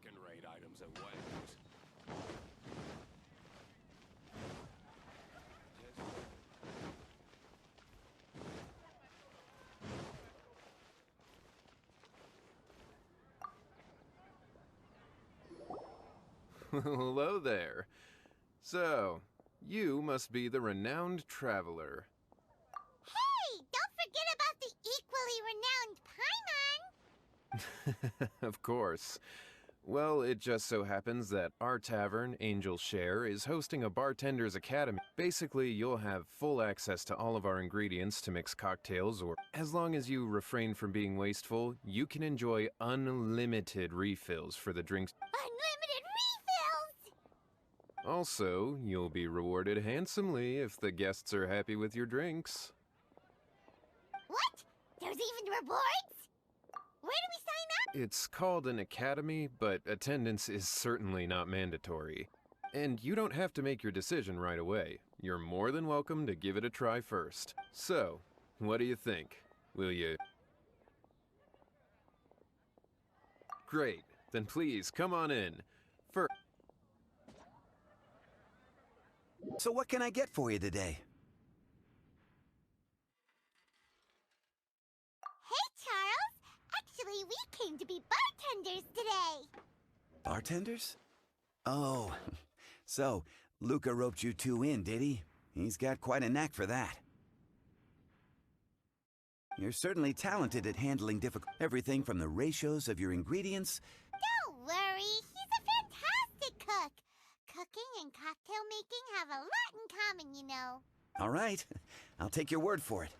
second-rate items at weddings. Hello there. So, you must be the renowned traveler. Hey, don't forget about the equally renowned Paimon! Of course. Well, it just so happens that our tavern, Angel's Share, is hosting a bartender's academy. Basically, you'll have full access to all of our ingredients to mix cocktails, or as long as you refrain from being wasteful, you can enjoy unlimited refills for the drinks. Unlimited refills! Also, you'll be rewarded handsomely if the guests are happy with your drinks. What? There's even rewards? Where do we sign up? It's called an academy, but attendance is certainly not mandatory. And you don't have to make your decision right away. You're more than welcome to give it a try first. So, what do you think? Will you? Great. Then please, come on in. So what can I get for you today? Hey, Charles! Actually, we came to be bartenders today! Bartenders? Oh, so Luca roped you two in, did he? He's got quite a knack for that. You're certainly talented at handling everything from the ratios of your ingredients. Don't worry, he's a fantastic cook! Cooking and cocktail making have a lot in common, you know. All right, I'll take your word for it.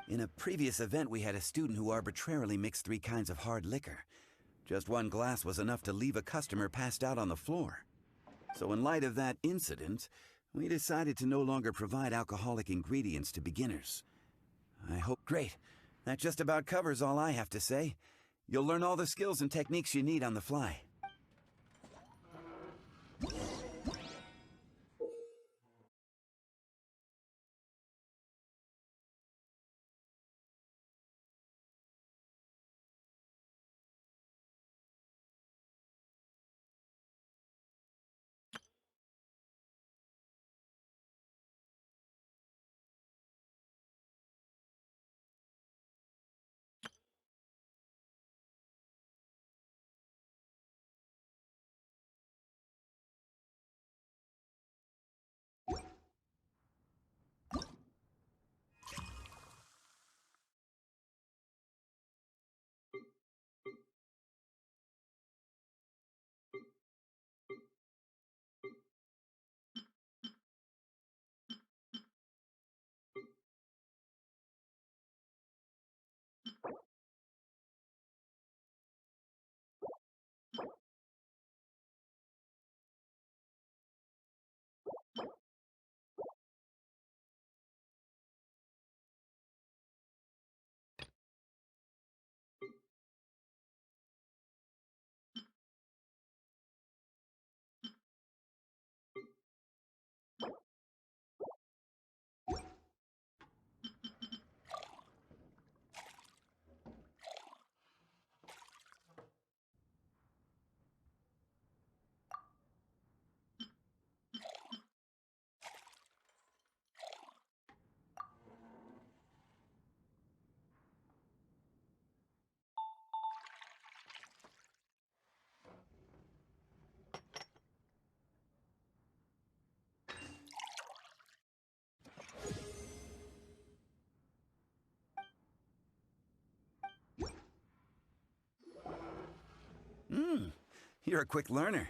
In a previous event, we had a student who arbitrarily mixed 3 kinds of hard liquor. Just one glass was enough to leave a customer passed out on the floor. So in light of that incident, we decided to no longer provide alcoholic ingredients to beginners. I hope... Great. That just about covers all I have to say. You'll learn all the skills and techniques you need on the fly. You're a quick learner.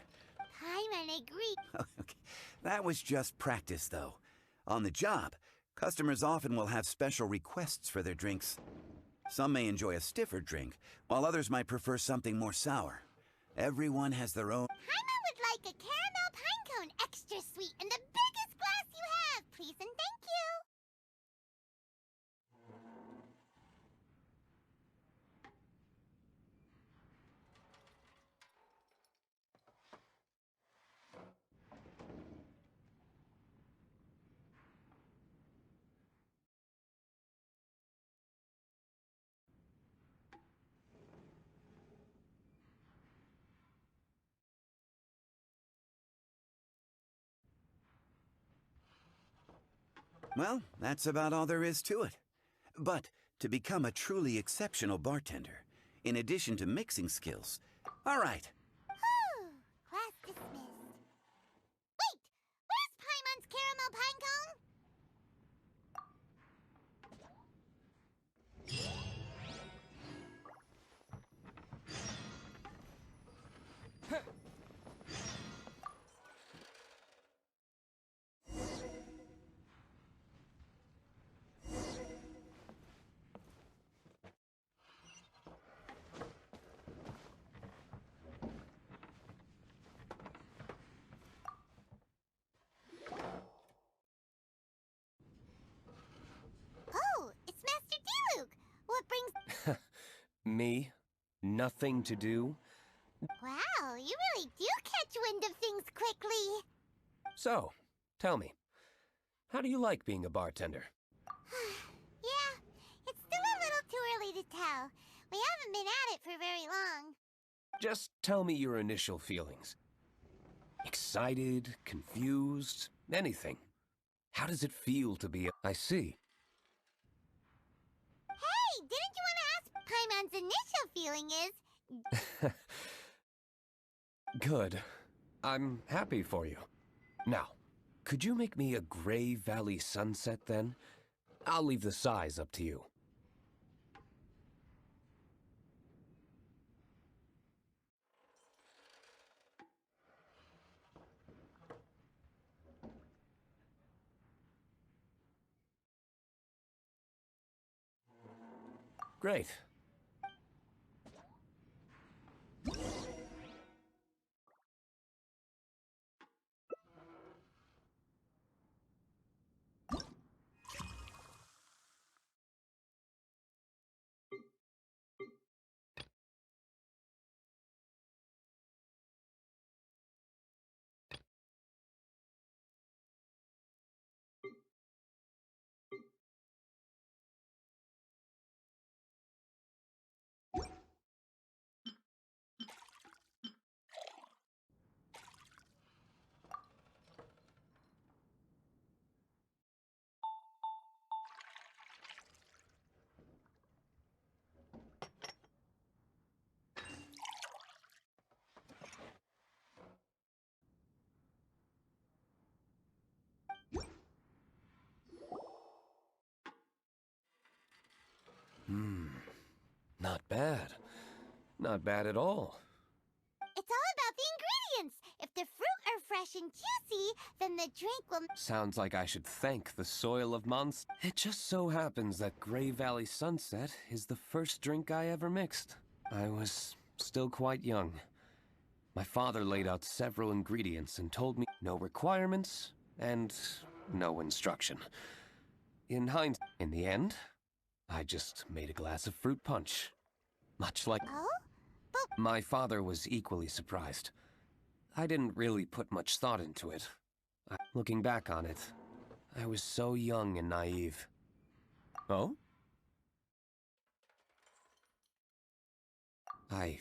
Paimon agreed. Okay. That was just practice, though. On the job, customers often will have special requests for their drinks. Some may enjoy a stiffer drink, while others might prefer something more sour. Everyone has their own... Paimon would like a caramel pine cone extra sweet in the biggest glass you have, please and thank you. Well, that's about all there is to it. But to become a truly exceptional bartender, in addition to mixing skills... All right. Whew, class dismissed. Wait! Where's Paimon's caramel pinecone? Oh, it's Master Diluc. What brings... Me? Nothing to do? Wow, you really do catch wind of things quickly. So, tell me, how do you like being a bartender? Yeah, it's still a little too early to tell. We haven't been at it for very long. Just tell me your initial feelings. Excited, confused, anything. How does it feel to be a... I see. Hey, didn't you want to ask Paimon's initial feeling is? Good. I'm happy for you. Now, could you make me a Gray Valley sunset then? I'll leave the size up to you. Great. Not bad. Not bad at all. It's all about the ingredients. If the fruit are fresh and juicy, then the drink will... Sounds like I should thank the soil of Mons. It just so happens that Gray Valley Sunset is the first drink I ever mixed. I was still quite young. My father laid out several ingredients and told me no requirements and no instruction. In the end, I just made a glass of fruit punch. Much like... Oh? But... My father was equally surprised. I didn't really put much thought into it. Looking back on it, I was so young and naive. Oh? I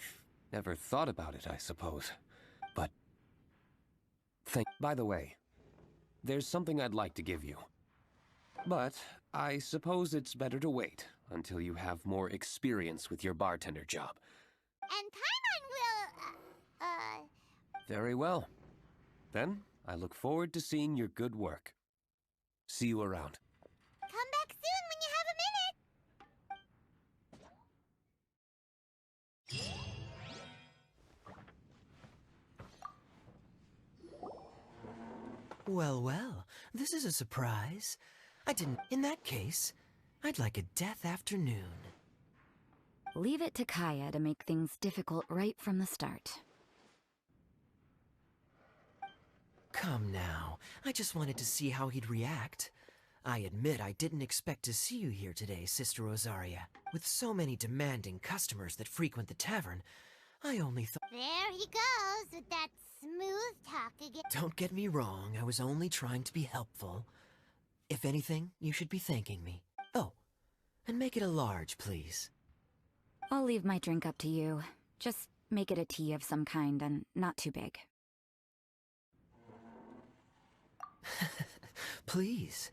never thought about it, I suppose. But... By the way, there's something I'd like to give you. But I suppose it's better to wait until you have more experience with your bartender job. And Paimon will... Very well. Then, I look forward to seeing your good work. See you around. Come back soon when you have a minute. Well, well, this is a surprise. I didn't... In that case, I'd like a death afternoon. Leave it to Kaya to make things difficult right from the start. Come now, I just wanted to see how he'd react. I admit I didn't expect to see you here today, Sister Rosaria. With so many demanding customers that frequent the tavern, I only thought... There he goes with that smooth talk again. Don't get me wrong, I was only trying to be helpful. If anything, you should be thanking me. Oh, and make it a large, please. I'll leave my drink up to you. Just make it a tea of some kind and not too big. Please.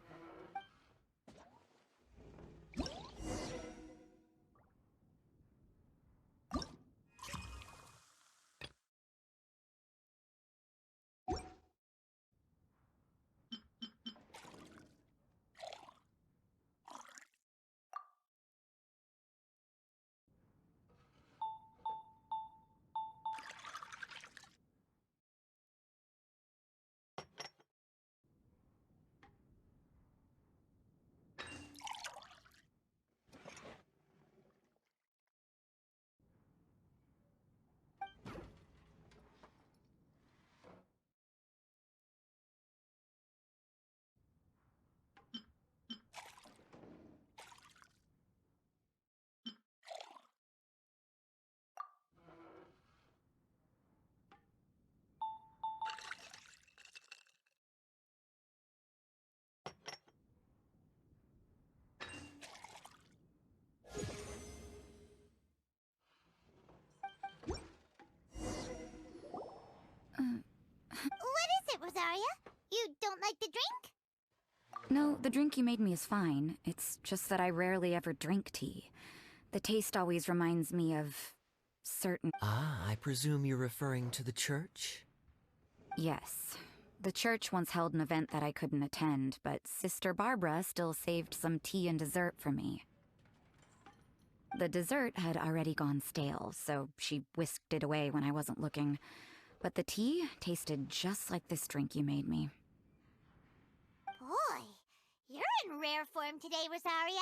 Rosaria? You don't like the drink? No, the drink you made me is fine. It's just that I rarely ever drink tea. The taste always reminds me of certain... Ah, I presume you're referring to the church? Yes. The church once held an event that I couldn't attend, but Sister Barbara still saved some tea and dessert for me. The dessert had already gone stale, so she whisked it away when I wasn't looking. But the tea tasted just like this drink you made me. Boy, you're in rare form today, Rosaria.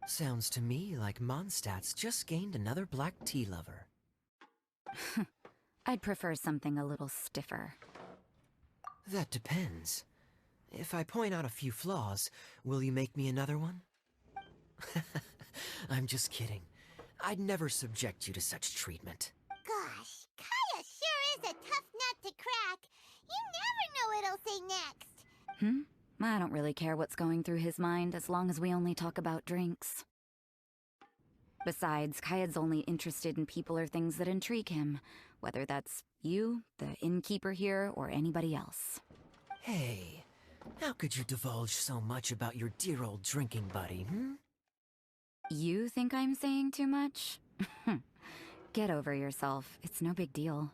Sounds to me like Mondstadt's just gained another black tea lover. I'd prefer something a little stiffer. That depends. If I point out a few flaws, will you make me another one? I'm just kidding. I'd never subject you to such treatment. Gosh, Kaya sure is a tough nut to crack. You never know what he'll say next. I don't really care what's going through his mind as long as we only talk about drinks. Besides, Kayad's only interested in people or things that intrigue him, whether that's you, the innkeeper here, or anybody else. Hey, how could you divulge so much about your dear old drinking buddy, You think I'm saying too much? Get over yourself. It's no big deal.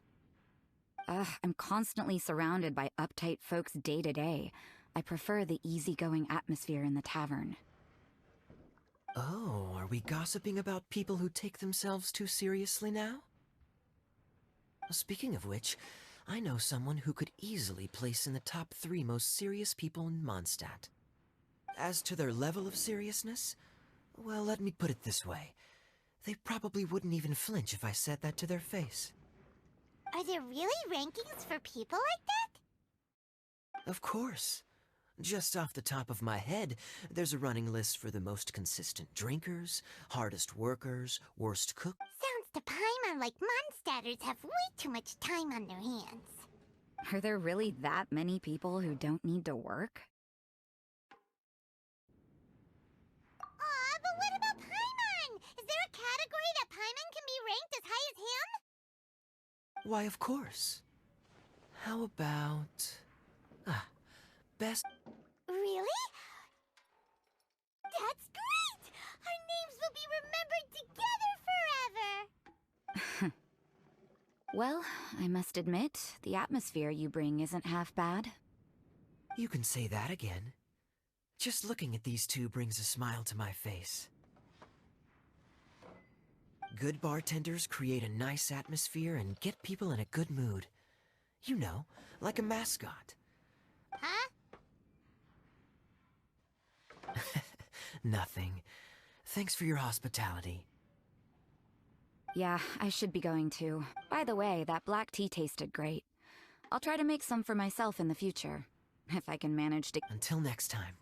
I'm constantly surrounded by uptight folks day to day. I prefer the easygoing atmosphere in the tavern. Oh, are we gossiping about people who take themselves too seriously now? Speaking of which, I know someone who could easily place in the top 3 most serious people in Mondstadt. As to their level of seriousness, well, let me put it this way. They probably wouldn't even flinch if I said that to their face. Are there really rankings for people like that? Of course. Just off the top of my head, there's a running list for the most consistent drinkers, hardest workers, worst cooks. Sounds to Paimon like Mondstadters have way too much time on their hands. Are there really that many people who don't need to work? Aw, but what about Paimon? Is there a category that Paimon can be ranked as high as him? Why, of course. How about... best... Really? That's great! Our names will be remembered together forever! Well, I must admit, the atmosphere you bring isn't half bad. You can say that again. Just looking at these two brings a smile to my face. Good bartenders create a nice atmosphere and get people in a good mood. You know, like a mascot. Huh? Nothing. Thanks for your hospitality. Yeah, I should be going too. By the way, that black tea tasted great. I'll try to make some for myself in the future, if I can manage to... Until next time.